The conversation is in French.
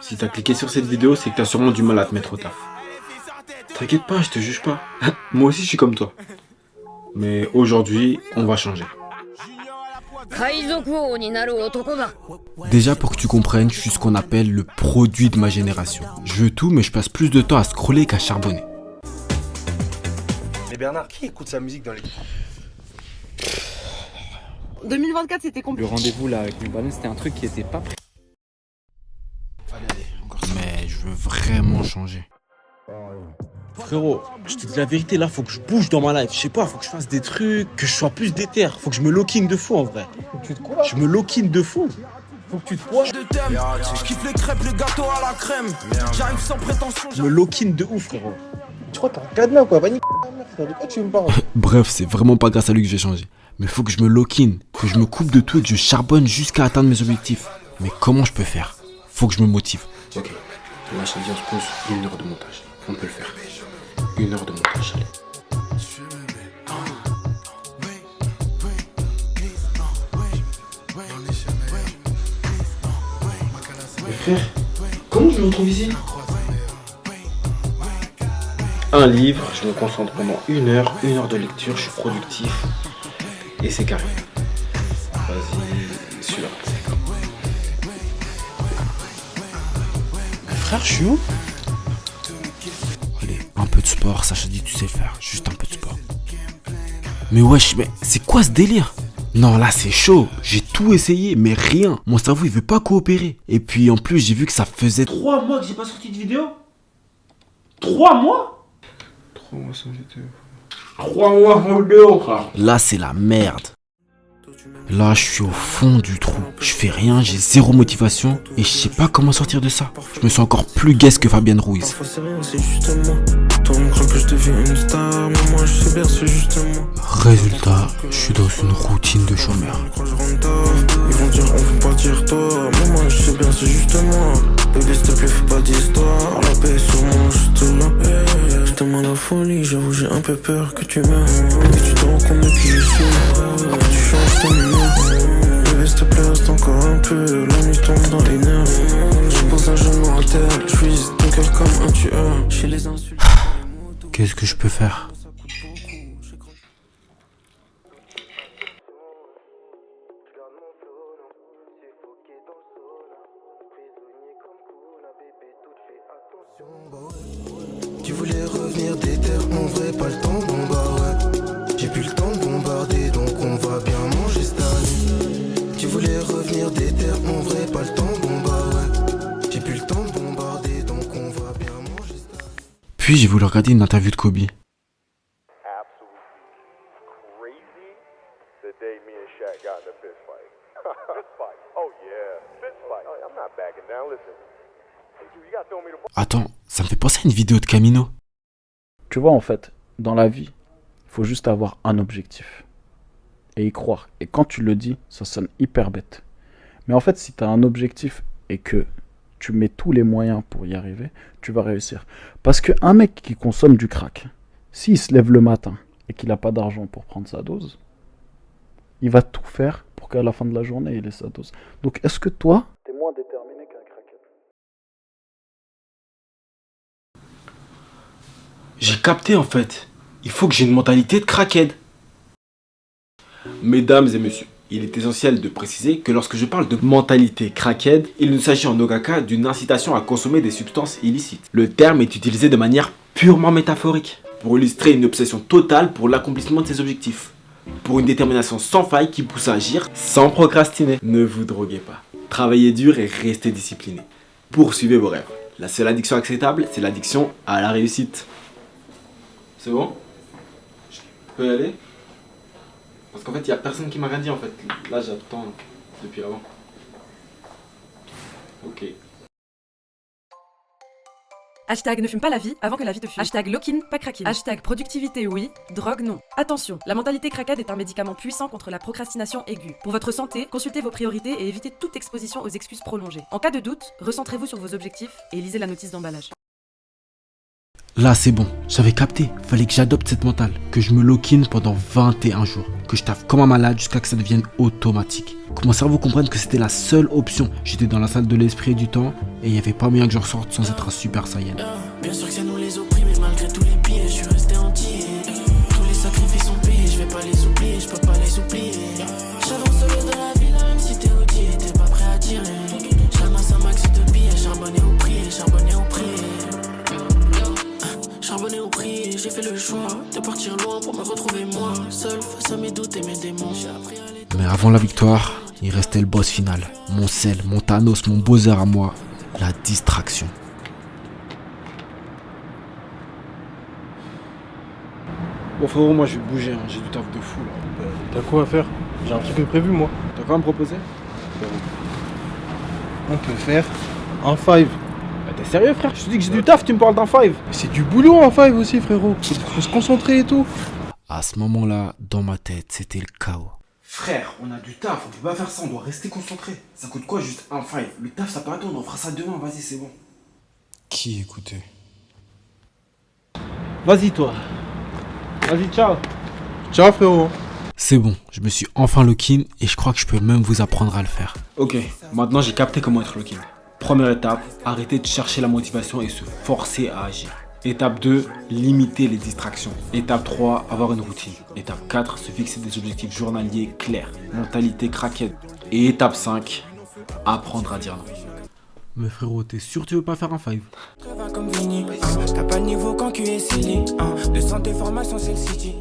Si t'as cliqué sur cette vidéo, c'est que t'as sûrement du mal à te mettre au taf. T'inquiète pas, je te juge pas. Moi aussi, je suis comme toi. Mais aujourd'hui, on va changer. Déjà pour que tu comprennes, je suis ce qu'on appelle le produit de ma génération. Je veux tout, mais je passe plus de temps à scroller qu'à charbonner. Mais Bernard, qui écoute sa musique dans les... 2024 c'était compliqué. Le rendez-vous là avec Mubalen, c'était un truc qui était pas prêt. Allez, encore ça. Mais je veux vraiment changer. Frérot, je te dis la vérité, là, faut que je bouge dans ma life. Je sais pas, faut que je fasse des trucs, que je sois plus déter. Faut que je me lock-in de fou, en vrai. Faut que tu te quoi? Je me lock-in de fou. Faut que tu te quoi? Je kiffe les crêpes, le gâteau à la crème. J'arrive sans prétention. Je me lock-in de ouf, frérot. Tu crois que t'as un cadenas, quoi? Va niquer ta mère, frère. De quoi tu me parles? Bref, c'est vraiment pas grâce à lui que j'ai changé. Mais faut que je me lock-in, que je me coupe de tout et que je charbonne jusqu'à atteindre mes objectifs. Mais comment je peux faire? Faut que je me motive. Ok, là, je te dis, on se pose 1 heure de montage. On peut le faire. 1 heure de montage, allez. Mais frère, comment je me retrouve ici? Un livre, je me concentre pendant 1 heure de lecture, je suis productif et c'est carré. Vas-y, celui-là. Frère, je suis où? Allez, un peu de sport, Sacha dit tu sais le faire, juste un peu de sport. Mais wesh, mais c'est quoi ce délire? Non, là c'est chaud, j'ai tout essayé, mais rien. Mon cerveau il veut pas coopérer. Et puis en plus j'ai vu que ça faisait 3 mois que j'ai pas sorti de vidéo? 3 mois? 3 mois sans vidéo. 3 mois sans vidéo, frère. Là c'est la merde. Là je suis au fond du trou. Je fais rien, j'ai zéro motivation et je sais pas comment sortir de ça. Je me sens encore plus guesse que Fabienne Ruiz. Parfois c'est rien, c'est juste moi. Toi on craint que je devienne une star, mais moi je sais bien c'est juste moi. Résultat, je suis dans une routine de chômeur. Quand je rentre tard, ils vont dire on veut pas dire toi, mais moi je sais bien c'est juste moi. Bébé s'il te plaît fais pas d'histoire, la paix sur moi juste là. Je t'aime à la folie, j'avoue j'ai un peu peur que tu meurs. Que tu te rends compte de qui je suis, que tu changes ta lumière. Bébé s'il te plaît reste encore un peu, la nuit tombe dans les nerfs. Je pose un genou à terre, je suis ton cœur comme un tueur. Chez les insultes. Qu'est-ce que je peux faire? Tu voulais revenir des terres, en vrai pas le temps, bon bah ouais. J'ai plus le temps de bombarder, donc on va bien manger cette année. Tu voulais revenir des terres, en vrai pas le temps, bon bah ouais. J'ai plus le temps de bombarder, donc on va bien manger cette année. Puis j'ai voulu regarder une interview de Kobe. Attends, ça me fait penser à une vidéo de Camino. Tu vois, en fait, dans la vie, il faut juste avoir un objectif. Et y croire. Et quand tu le dis, ça sonne hyper bête. Mais en fait, si tu as un objectif et que tu mets tous les moyens pour y arriver, tu vas réussir. Parce qu'un mec qui consomme du crack, s'il se lève le matin et qu'il n'a pas d'argent pour prendre sa dose, il va tout faire pour qu'à la fin de la journée, il ait sa dose. Donc, est-ce que toi, t'es moins déterminé qu'un crackhead? J'ai capté en fait. Il faut que j'ai une mentalité de crackhead. Mesdames et messieurs, il est essentiel de préciser que lorsque je parle de mentalité crackhead, il ne s'agit en aucun cas d'une incitation à consommer des substances illicites. Le terme est utilisé de manière purement métaphorique, pour illustrer une obsession totale pour l'accomplissement de ses objectifs. Pour une détermination sans faille qui pousse à agir sans procrastiner. Ne vous droguez pas. Travaillez dur et restez discipliné. Poursuivez vos rêves. La seule addiction acceptable, c'est l'addiction à la réussite. C'est bon? Je peux y aller? Parce qu'en fait, il n'y a personne qui m'a rien dit en fait. Là, j'attends depuis avant. Ok. Hashtag ne fume pas la vie avant que la vie te fume. Hashtag lock-in, pas crack-in. Hashtag productivité oui, drogue non. Attention, la mentalité craquade est un médicament puissant contre la procrastination aiguë. Pour votre santé, consultez vos priorités et évitez toute exposition aux excuses prolongées. En cas de doute, recentrez-vous sur vos objectifs et lisez la notice d'emballage. Là c'est bon, j'avais capté, fallait que j'adopte cette mentale, que je me lock-in pendant 21 jours, que je taffe comme un malade jusqu'à que ça devienne automatique. Que mon cerveau comprenne que c'était la seule option. J'étais dans la salle de l'esprit et du temps et il n'y avait pas moyen que je ressorte sans être un super saiyan. Bien sûr que ça nous les opprime, mais malgré tous les pieds, je suis resté entier. Tous les sacrifices sont payés, je vais pas les oublier, je peux pas les oublier. J'avance solo dans la ville, même si t'es odié, t'es pas prêt à tirer. J'amasse un max de billets, charbonné au prix, charbonné au prix. Charbonné au prix, j'ai fait le choix de partir loin pour me retrouver moi. Seul face à mes doutes et mes démons, j'ai appris à les... Mais avant la victoire, il restait le boss final. Mon sel, mon Thanos, mon Bowser à moi. La distraction. Bon frérot, moi je vais bouger, hein. J'ai du taf de fou là. T'as quoi à faire? J'ai un truc de prévu, moi. T'as quoi à me proposer? On peut faire un 5. Bah, t'es sérieux frère? Je te dis que j'ai du taf, tu me parles d'un 5. C'est du boulot un 5 aussi, frérot. Faut se concentrer et tout. À ce moment-là, dans ma tête, c'était le chaos. Frère, on a du taf, on peut pas faire ça, on doit rester concentré. Ça coûte quoi juste un 5? Le taf ça peut attendre, on fera ça demain, vas-y c'est bon. Qui écoutait? Vas-y toi. Vas-y, ciao. Ciao, frérot. C'est bon, je me suis enfin lock-in et je crois que je peux même vous apprendre à le faire. Ok, maintenant j'ai capté comment être lock-in. Première étape, arrêter de chercher la motivation et se forcer à agir. Étape 2, limiter les distractions. Étape 3, avoir une routine. Étape 4, se fixer des objectifs journaliers clairs. Mentalité craquette. Et étape 5, apprendre à dire non. Mais frérot, t'es sûr que tu veux pas faire un 5? Comme Vini, t'as pas le niveau quand QS est lié, de santé formation c'est le city,